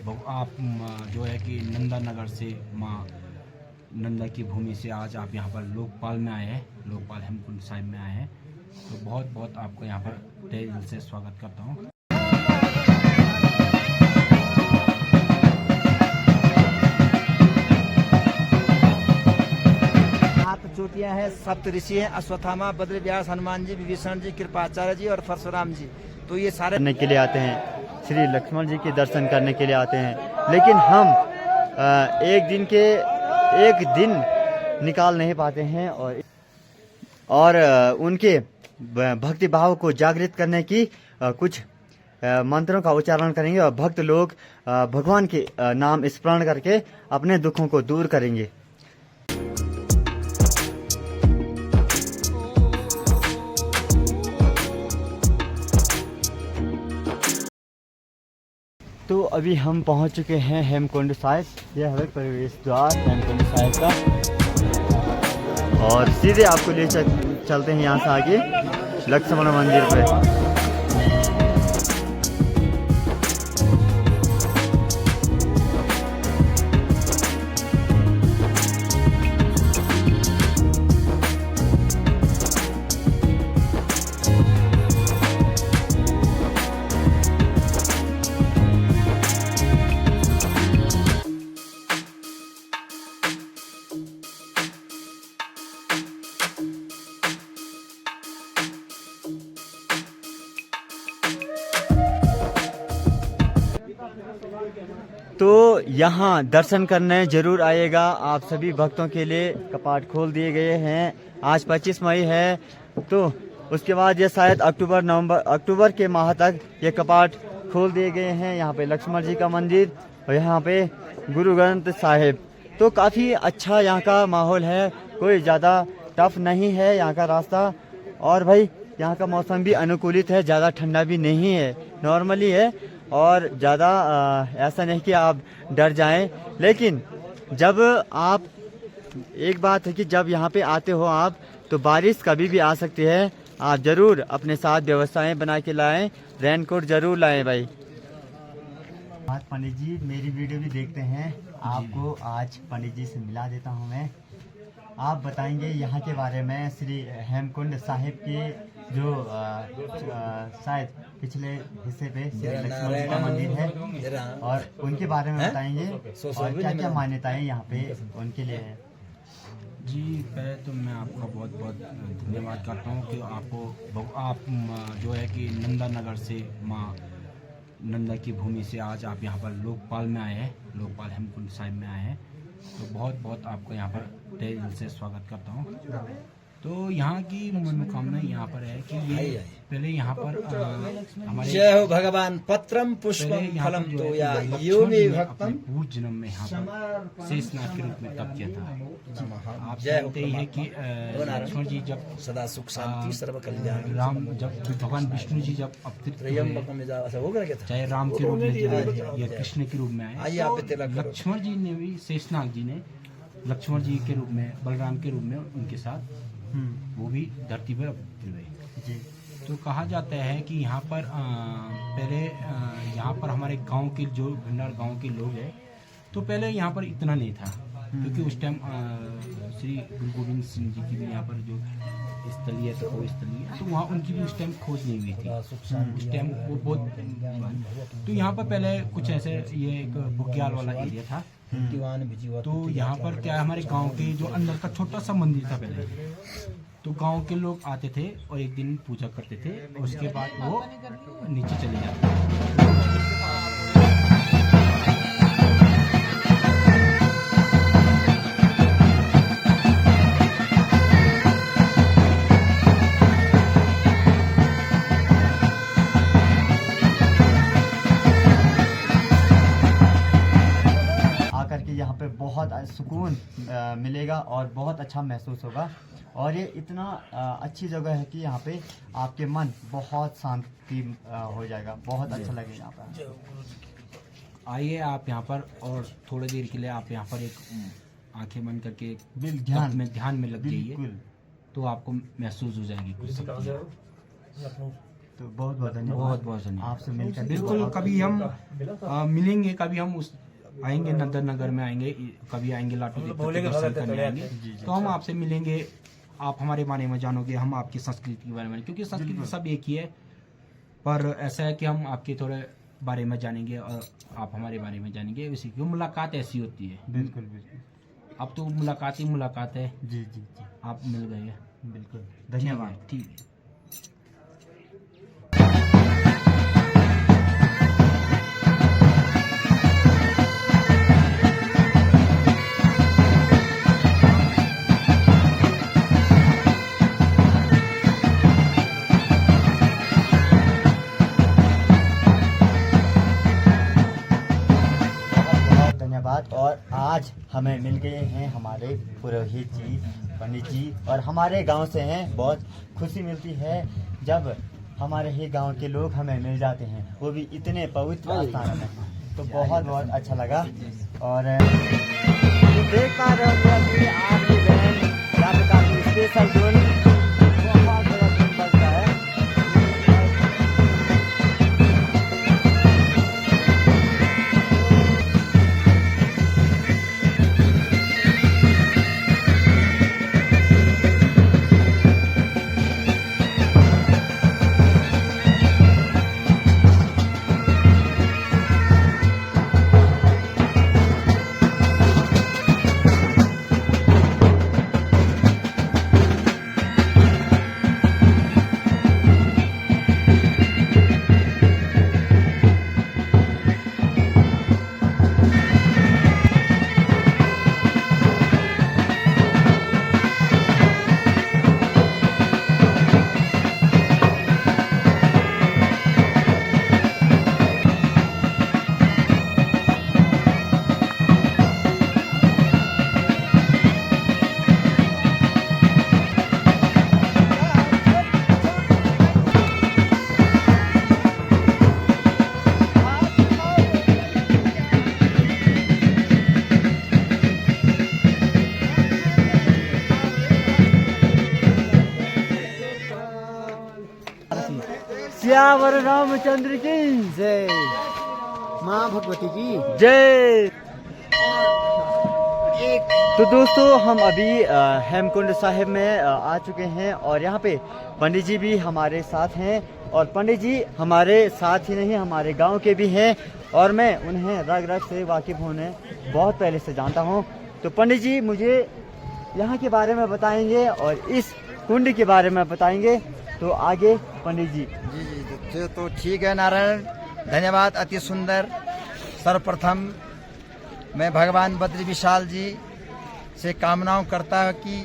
आप जो है कि नंदा नगर से माँ नंदा की भूमि से आज आप यहाँ पर लोकपाल में आए हैं, लोकपाल हेमकुंड साहिब में आए हैं। तो बहुत बहुत आपको यहाँ पर तहे दिल से स्वागत करता हूँ। चोटियां हैं, सप्त ऋषि हैं, अश्वत्थामा, बद्र व्यास, हनुमान जी, विभीषण जी, कृपाचार्य जी और परशुराम जी। तो ये सारे करने के लिए आते हैं, श्री लक्ष्मण जी के दर्शन करने के लिए आते हैं। लेकिन हम एक दिन निकाल नहीं पाते हैं और उनके भक्ति भाव को जागृत करने की कुछ मंत्रों का उच्चारण करेंगे और भक्त लोग भगवान के नाम स्मरण करके अपने दुखों को दूर करेंगे। तो अभी हम पहुंच चुके हैं हेमकुंड साहिब। यह है प्रवेश द्वार हेमकुंड साहिब का और सीधे आपको ले चलते हैं यहाँ से आगे लक्ष्मण मंदिर पे। तो यहाँ दर्शन करने जरूर आइएगा। आप सभी भक्तों के लिए कपाट खोल दिए गए हैं। आज 25 मई है, तो उसके बाद ये शायद अक्टूबर के माह तक ये कपाट खोल दिए गए हैं। यहाँ पे लक्ष्मण जी का मंदिर और यहाँ पे गुरु ग्रंथ साहिब। तो काफ़ी अच्छा यहाँ का माहौल है, कोई ज़्यादा टफ नहीं है यहाँ का रास्ता। और भाई यहाँ का मौसम भी अनुकूलित है, ज़्यादा ठंडा भी नहीं है, नॉर्मली है और ज़्यादा ऐसा नहीं कि आप डर जाएं। लेकिन जब आप एक बात है कि जब यहाँ पे आते हो आप, तो बारिश कभी भी आ सकती है। आप ज़रूर अपने साथ व्यवस्थाएं बना के लाएं, रेनकोट ज़रूर लाएं भाई। आज पंडित जी मेरी वीडियो भी देखते हैं, आपको आज पंडित जी से मिला देता हूँ मैं। आप बताएंगे यहाँ के बारे में, श्री हेमकुंड साहिब के जो शायद पिछले हिस्से पे श्री लक्ष्मण जी का मंदिर है और उनके बारे में बताएंगे और क्या क्या मान्यताएं यहाँ पे उनके लिए है। जी, पहले तो मैं आपका बहुत बहुत धन्यवाद करता हूँ कि आप जो है कि नंदा नगर से माँ नंदा की भूमि से आज आप यहाँ पर लोकपाल में आए हैं, लोकपाल हेमकुंड साहिब में आए हैं। तो बहुत बहुत आपको यहाँ पर तहे दिल से स्वागत करता हूँ। तो यहाँ की मनोकामना यहाँ पर है कि ये पहले यहाँ पर हमारे जय हो भगवान पत्रम पुष्पम फलम तो या यो मे भक्तम पूर्व जन्म में यहाँ पर शेषनाग के रूप में तप किया था। आप जानते ही है कि लक्ष्मण जी जब सदा सुख शांति सर्व कल्याण राम जब भगवान विष्णु जी जब अवतरित चाहे राम के रूप में या कृष्ण के रूप में आए, लक्ष्मण जी ने भी शेषनाग जी ने लक्ष्मण जी के रूप में, बलराम के रूप में उनके साथ वो भी धरती पर अवतरित हुए। तो कहा जाता है कि यहाँ पर पहले यहाँ पर हमारे गांव के जो भंडार गांव के लोग हैं, तो पहले यहाँ पर इतना नहीं था, क्योंकि उस टाइम श्री गुरु गोविंद सिंह जी की भी यहाँ पर जो स्थली है, तो वो स्थली है, तो वहाँ उनकी भी उस टाइम खोज नहीं हुई थी। उस टाइम वो बहुत, तो यहाँ पर पहले कुछ ऐसे ये एक बुग्याल वाला एरिया था। तो यहाँ पर क्या है, हमारे गांव के जो अंदर का छोटा सा मंदिर था पहले, तो गांव के लोग आते थे और एक दिन पूजा करते थे और उसके बाद वो नीचे चले जाते थे। यहाँ पे बहुत सुकून मिलेगा और बहुत अच्छा महसूस होगा। और ये इतना अच्छी जगह है कि यहाँ पे आपके मन बहुत शांति हो जाएगा, बहुत अच्छा लगेगा यहाँ पर। आइए आप यहाँ पर और थोड़ी देर के लिए आप यहाँ पर एक आंखें बंद करके ध्यान में लग जाइए, तो आपको महसूस हो जाएगी कुछ। तो बहुत बहुत धन्यवाद। बहुत बहुत धन्यवाद आपसे मिलकर बिल्कुल। कभी हम मिलेंगे, कभी हम उस आएंगे नगर में आएंगे, कभी आएंगे लाटू देवता के दर्शन करने आएंगे, तो हम आपसे मिलेंगे, आप हमारे बारे में जानोगे, हम आपकी संस्कृति के बारे में, क्योंकि संस्कृति सब एक ही है, पर ऐसा है कि हम आपके थोड़े बारे में जानेंगे और आप हमारे बारे में जानेंगे। इसी की मुलाकात ऐसी होती है। बिल्कुल बिल्कुल। अब तो मुलाकात ही मुलाकात है। जी जी जी, आप मिल गए हैं, बिल्कुल धन्यवाद। ठीक है। और आज हमें मिल गए हैं हमारे पुरोहित जी, पंडित जी, और हमारे गांव से हैं। बहुत खुशी मिलती है जब हमारे ही गांव के लोग हमें मिल जाते हैं, वो भी इतने पवित्र स्थान में, तो बहुत बहुत अच्छा लगा। और देख पा रहे होंगे आपकी बहन यहाँ पे काफी स्पेशल जोन बहुत बड़ा जोन बनता है। सियावर रामचंद्र की जय, माँ भगवती की जय। तो दोस्तों हम अभी हेमकुंड साहिब में आ चुके हैं और यहाँ पे पंडित जी भी हमारे साथ हैं, और पंडित जी हमारे साथ ही नहीं हमारे गांव के भी हैं, और मैं उन्हें रग रग से वाकिफ होने बहुत पहले से जानता हूँ। तो पंडित जी मुझे यहाँ के बारे में बताएंगे और इस कुंड के बारे में बताएंगे, तो आगे पंडित जी। जी जी, तो ठीक है नारायण, धन्यवाद, अति सुंदर। सर्वप्रथम मैं भगवान बद्री विशाल जी से कामनाओं करता है कि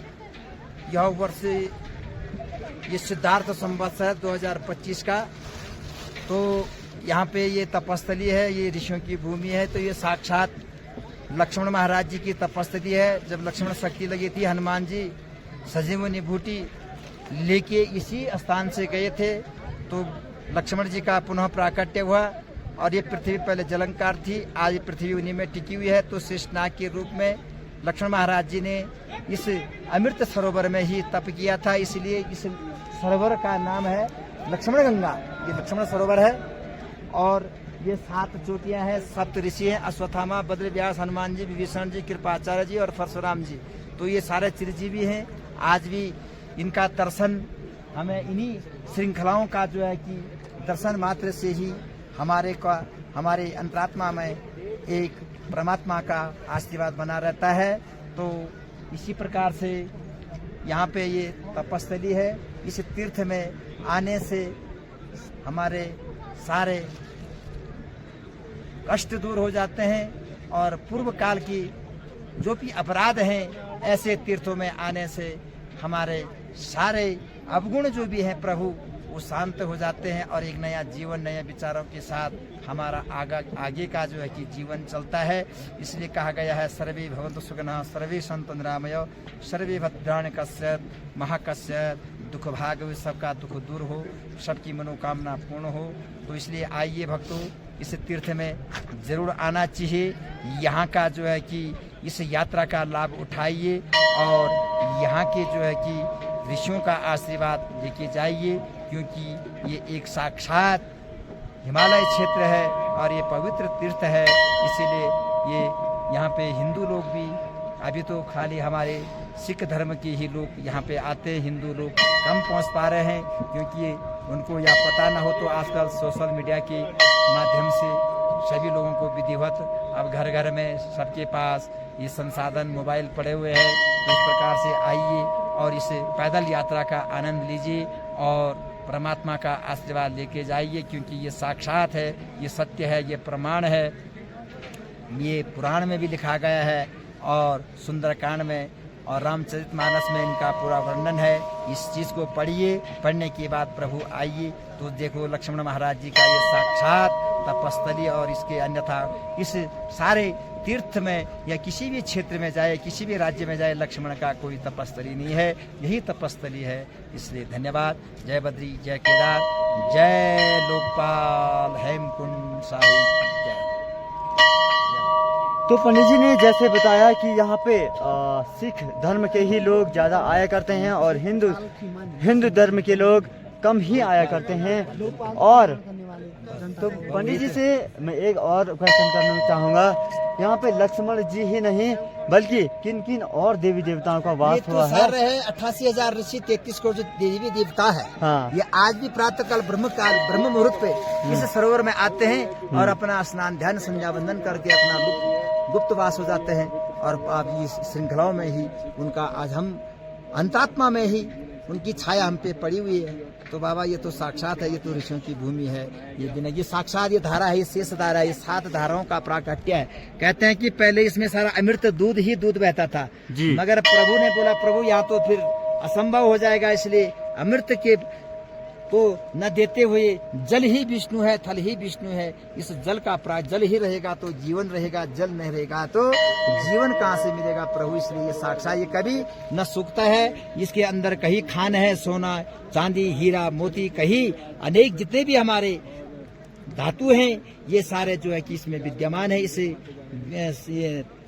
यह वर्ष ये सिद्धार्थ संवत्सर 2025 का, तो यहाँ पे ये तपस्थली है, ये ऋषियों की भूमि है, तो ये साक्षात लक्ष्मण महाराज जी की तपस्थली है। जब लक्ष्मण शक्ति लगी थी, हनुमान जी संजीवनी बूटी लेके इसी स्थान से गए थे, तो लक्ष्मण जी का पुनः प्राकट्य हुआ, और ये पृथ्वी पहले जलंकार थी, आज ये पृथ्वी उन्हीं में टिकी हुई है। तो शेषनाग के रूप में लक्ष्मण महाराज जी ने इस अमृत सरोवर में ही तप किया था, इसलिए इस सरोवर का नाम है लक्ष्मण गंगा। ये लक्ष्मण सरोवर है, और ये 7 चोटियां हैं, 7 ऋषि हैं, अश्वत्थामा, बद्र व्यास, हनुमान जी, विभीषण जी, कृपाचार्य जी और परशुराम जी। तो ये सारे चिरंजीवी हैं। आज भी इनका दर्शन हमें इन्हीं श्रृंखलाओं का जो है कि दर्शन मात्र से ही हमारे अंतरात्मा में एक परमात्मा का आशीर्वाद बना रहता है। तो इसी प्रकार से यहाँ पे ये तपस्थली है। इस तीर्थ में आने से हमारे सारे कष्ट दूर हो जाते हैं, और पूर्व काल की जो भी अपराध हैं, ऐसे तीर्थों में आने से हमारे सारे अवगुण जो भी हैं प्रभु वो शांत हो जाते हैं, और एक नया जीवन नए विचारों के साथ हमारा आगे का जो है कि जीवन चलता है। इसलिए कहा गया है सर्वे भवन्तु सुखिनः, सर्वे सन्तु निरामया, सर्वे भद्राणि पश्यन्तु मा कश्चित् दुख भाग, सबका दुख दूर हो, सबकी मनोकामना पूर्ण हो। तो इसलिए आइए भक्तों, इस तीर्थ में जरूर आना चाहिए। यहाँ का जो है कि इस यात्रा का लाभ उठाइए, और यहाँ के जो है कि ऋषियों का आशीर्वाद लेके जाइए। क्योंकि ये एक साक्षात हिमालय क्षेत्र है और ये पवित्र तीर्थ है। इसीलिए ये यहाँ पे हिंदू लोग भी, अभी तो खाली हमारे सिख धर्म के ही लोग यहाँ पे आते हैं, हिंदू लोग कम पहुँच पा रहे हैं, क्योंकि उनको यह पता ना हो। तो आजकल सोशल मीडिया के माध्यम से सभी लोगों को विधिवत अब घर घर में सबके पास ये संसाधन मोबाइल पड़े हुए हैं। तो इस प्रकार से आइए और इस पैदल यात्रा का आनंद लीजिए और परमात्मा का आशीर्वाद लेके जाइए, क्योंकि ये साक्षात है, ये सत्य है, ये प्रमाण है। ये पुराण में भी लिखा गया है और सुंदरकांड में और रामचरितमानस में इनका पूरा वर्णन है। इस चीज़ को पढ़िए, पढ़ने के बाद प्रभु आइए तो देखो लक्ष्मण महाराज जी का ये साक्षात तपस्थली। और इसके अन्यथा इस सारे तीर्थ में या किसी भी क्षेत्र में जाए, किसी भी राज्य में जाए, लक्ष्मण का कोई तपस्थली नहीं है, यही तपस्थली है। इसलिए धन्यवाद। जय बद्री, जय केदार, जय लोकपाल, हेमकुंड साहिब जय। तो पंडित जी ने जैसे बताया कि यहाँ पे सिख धर्म के ही लोग ज्यादा आया करते हैं और हिंदू धर्म के लोग कम ही आया करते हैं। और तो पंडित जी से मैं एक और क्वेश्चन करना चाहूँगा, यहाँ पे लक्ष्मण जी ही नहीं बल्कि किन किन और देवी देवताओं का वास हुआ है? 88,000 ऋषि, 33 करोड़ देवी देवता है। हाँ। ये आज भी प्रातः काल ब्रह्म मुहूर्त पे इस सरोवर में आते हैं और अपना स्नान ध्यान संध्या वंदन करके अपना गुप्त वास हो जाते हैं। और आप इस श्रृंखलाओं में ही उनका आज हम अंतात्मा में ही उनकी छाया हम पे पड़ी हुई है। तो बाबा ये तो साक्षात है, ये तो ऋषियों की भूमि है। ये बिना ये साक्षात ये धारा है, ये शेष धारा है, ये 7 धाराओं का प्राकट्य है। कहते हैं कि पहले इसमें सारा अमृत दूध ही दूध बहता था जी। मगर प्रभु ने बोला प्रभु यहाँ तो फिर असंभव हो जाएगा, इसलिए अमृत के को न देते हुए जल ही विष्णु है, थल ही विष्णु है। इस जल का जल ही रहेगा तो जीवन रहेगा, जल नहीं रहेगा तो जीवन कहाँ से मिलेगा प्रभु। इसलिए ये साक्षात ये कभी न सूखता है। इसके अंदर कहीं खान है, सोना चांदी हीरा मोती, कहीं अनेक जितने भी हमारे धातु हैं ये सारे जो है कि इसमें विद्यमान है। इस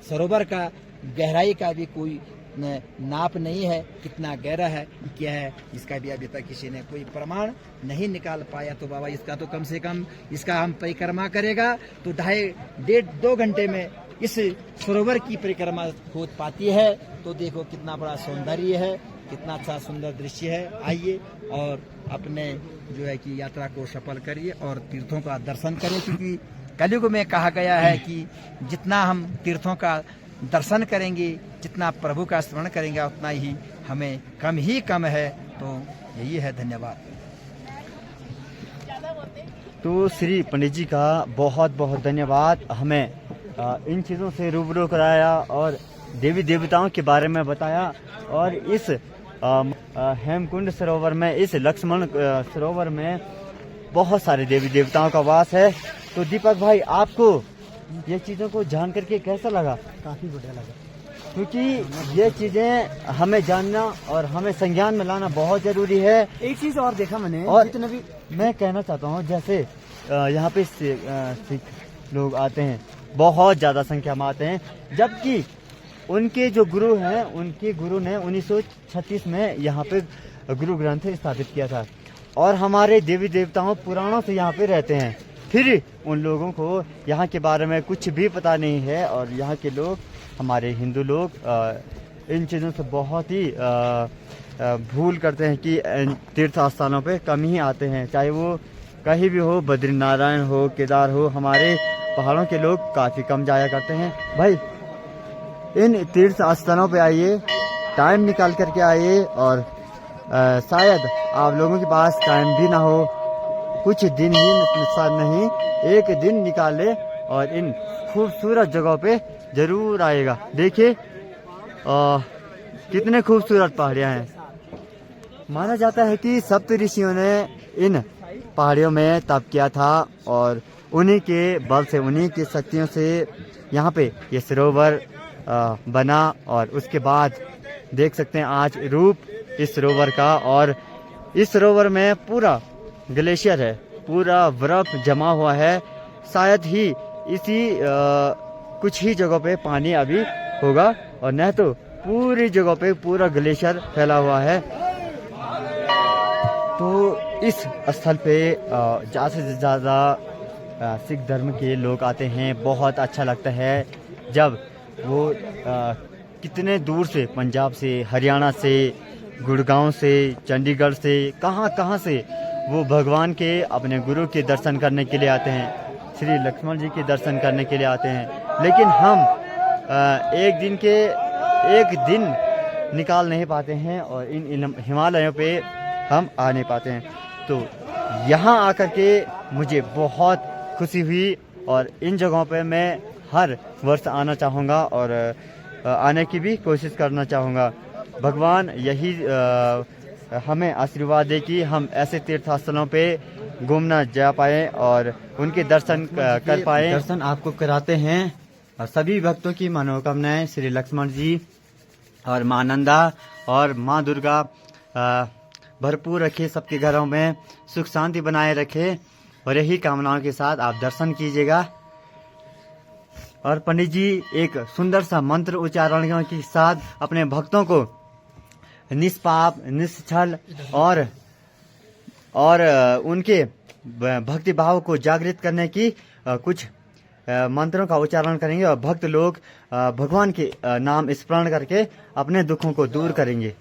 सरोवर का गहराई का भी कोई नाप नहीं है, कितना गहरा है क्या है, इसका भी अभी तक किसी ने कोई प्रमाण नहीं निकाल पाया। तो बाबा इसका तो कम से कम इसका हम परिक्रमा करेगा तो 2.5 घंटे में इस सरोवर की परिक्रमा हो पाती है। तो देखो कितना बड़ा सौंदर्य है, कितना अच्छा सुंदर दृश्य है। आइए और अपने जो है कि यात्रा को सफल करिए और तीर्थों का दर्शन करें, क्योंकि कलयुग में कहा गया है कि जितना हम तीर्थों का दर्शन करेंगे, जितना प्रभु का स्मरण करेंगे, उतना ही हमें कम है। तो यही है। धन्यवाद। तो श्री पंडित जी का बहुत बहुत धन्यवाद, हमें इन चीज़ों से रूबरू कराया और देवी देवताओं के बारे में बताया। और इस हेमकुंड सरोवर में, इस लक्ष्मण सरोवर में बहुत सारे देवी देवताओं का वास है। तो दीपक भाई, आपको ये चीज़ों को जान करके कैसा लगा? काफी बढ़िया लगा, क्योंकि ये चीजें हमें जानना और हमें संज्ञान में लाना बहुत जरूरी है। एक चीज और देखा मैंने, और जितने भी मैं कहना चाहता हूँ, जैसे यहाँ पे सिख लोग आते हैं, बहुत ज्यादा संख्या में आते हैं, जबकि उनके जो गुरु हैं, उनके गुरु ने 1936 में यहाँ पे गुरु ग्रंथ स्थापित किया था। और हमारे देवी देवताओं पुराणों से यहाँ पे रहते हैं, फिर उन लोगों को यहाँ के बारे में कुछ भी पता नहीं है। और यहाँ के लोग, हमारे हिंदू लोग इन चीज़ों से बहुत ही भूल करते हैं कि तीर्थ स्थानों पे कम ही आते हैं, चाहे वो कहीं भी हो, बद्रीनारायण हो, केदार हो, हमारे पहाड़ों के लोग काफ़ी कम जाया करते हैं। भाई, इन तीर्थ स्थानों पे आइए, टाइम निकाल करके आइए। और शायद आप लोगों के पास टाइम भी ना हो, कुछ दिन ही नहीं, एक दिन निकाले और इन खूबसूरत जगहों पे जरूर आएगा। देखिए कितने खूबसूरत पहाड़ियाँ हैं। माना जाता है कि सप्त ऋषियों ने इन पहाड़ियों में तप किया था और उन्हीं के बल से, उन्हीं की शक्तियों से यहाँ पे ये सरोवर बना। और उसके बाद देख सकते हैं आज रूप इस सरोवर का। और इस सरोवर में पूरा ग्लेशियर है, पूरा बर्फ जमा हुआ है। शायद ही इसी कुछ ही जगहों पे पानी अभी होगा, और नहीं तो पूरी जगह पे पूरा ग्लेशियर फैला हुआ है। तो इस स्थल पे ज़्यादा से ज़्यादा सिख धर्म के लोग आते हैं। बहुत अच्छा लगता है जब वो कितने दूर से, पंजाब से, हरियाणा से, गुड़गांव से, चंडीगढ़ से, कहाँ से वो भगवान के अपने गुरु के दर्शन करने के लिए आते हैं, श्री लक्ष्मण जी के दर्शन करने के लिए आते हैं। लेकिन हम एक दिन निकाल नहीं पाते हैं और इन हिमालयों पे हम आ नहीं पाते हैं। तो यहाँ आकर के मुझे बहुत खुशी हुई और इन जगहों पे मैं हर वर्ष आना चाहूँगा और आने की भी कोशिश करना चाहूँगा। भगवान यही हमें आशीर्वाद दे कि हम ऐसे तीर्थस्थलों पे घूमना जा पाए और उनके दर्शन कर पाए। दर्शन आपको कराते हैं और सभी भक्तों की मनोकामनाएं श्री लक्ष्मण जी और मां नंदा और मां दुर्गा भरपूर रखे, सबके घरों में सुख शांति बनाए रखे और यही कामनाओं के साथ आप दर्शन कीजिएगा। और पंडित जी एक सुंदर सा मंत्र उच्चारण के साथ अपने भक्तों को निष्पाप, निश्चल और उनके भक्ति भाव को जागृत करने की कुछ मंत्रों का उच्चारण करेंगे और भक्त लोग भगवान के नाम स्मरण करके अपने दुखों को दूर करेंगे।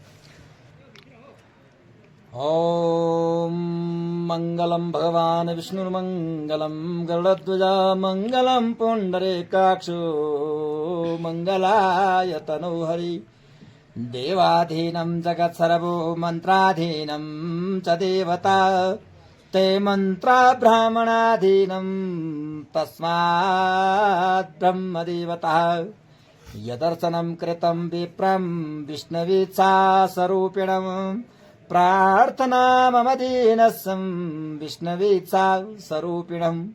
ओम मंगलम भगवान विष्णुर्मंगलम गरुड़ध्वजा मंगलम पुंडरीकाक्षो मंगलाय तनो हरि देवाधीनं जगत्सर्वो मंत्राधीनं च देवता ते मंत्रा ब्राह्मणाधीनं तस्मात् ब्रह्मदेवता यदर्शनं कृतं विप्रं विष्णुवीत्सा स्वरूपिणं प्रार्थना मम दीनस्सं विष्णुवीत्सा स्वरूपिणम्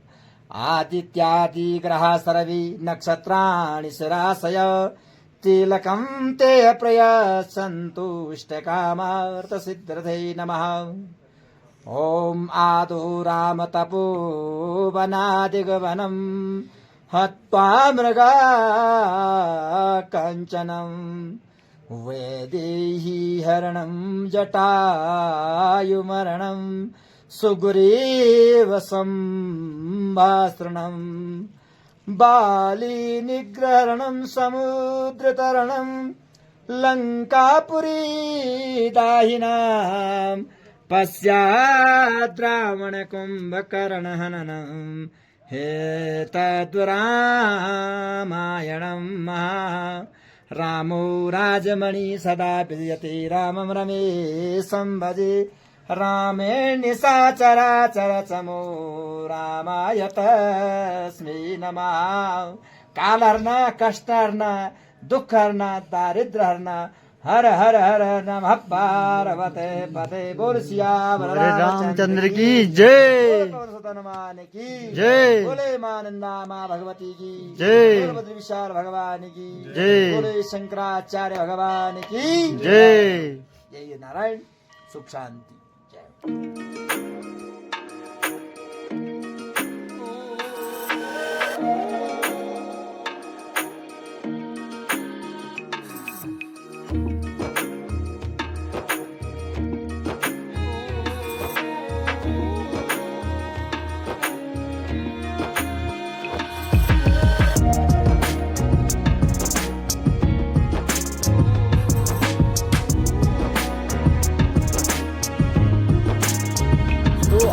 आदित्यादि ग्रहा सर्वे नक्षत्राणि शिराशय तिलकं ते प्रयच्छन्तुष्टकामार्थसिद्ध्यर्थे नमः। ॐ आदौ राम तपोवनादिगवनं हत्वा मृगा कञ्चनम् वैदेही हरणं जटायुमरणं सुग्रीव संभाषणं बाली निग्रहणं समुद्रतरणं लंकापुरी दाहिनां पश्चाद् रावण कुंभकर्ण हननं हेतद्रामायणं रामो राजमणि सदा विजयते रामं रमेशं भजे रामेण निशाचराचर चमो रामाय तस्मै नमः। कालहरण कष्टहरण दुःखहरण दारिद्र्यहरण हर हर हर नमः पार्वते पते बोल सियावर रामचंद्र की जय, हनुमान की जय, बोले मां नंदा मां भगवती की जय, बद्री विशाल भगवान की जय, बोले शंकराचार्य भगवान की जय। जय नारायण सुख शांति।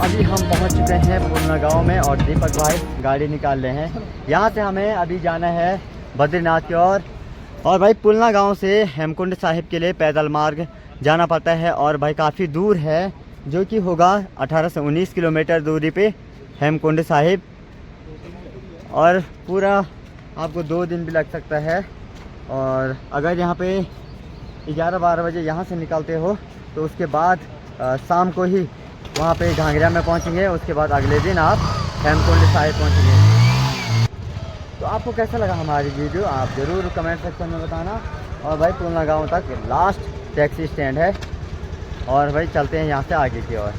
अभी हम पहुंच चुके हैं पुलना गांव में और दीपक भाई गाड़ी निकाल रहे हैं। यहां से हमें अभी जाना है बद्रीनाथ की ओर और भाई पुलना गांव से हेमकुंड साहिब के लिए पैदल मार्ग जाना पड़ता है और भाई काफ़ी दूर है, जो कि होगा 18 से 19 किलोमीटर दूरी पे हेमकुंड साहिब और पूरा आपको 2 दिन भी लग सकता है। और अगर यहाँ पे 11-12 बजे यहाँ से निकलते हो तो उसके बाद शाम को ही वहाँ पे घाघरा में पहुँचेंगे, उसके बाद अगले दिन आप हेमकुंड साहिब पहुँचेंगे। तो आपको कैसा लगा हमारी वीडियो आप ज़रूर कमेंट सेक्शन में बताना। और भाई पुलना गांव तक लास्ट टैक्सी स्टैंड है और भाई चलते हैं यहाँ से आगे की ओर।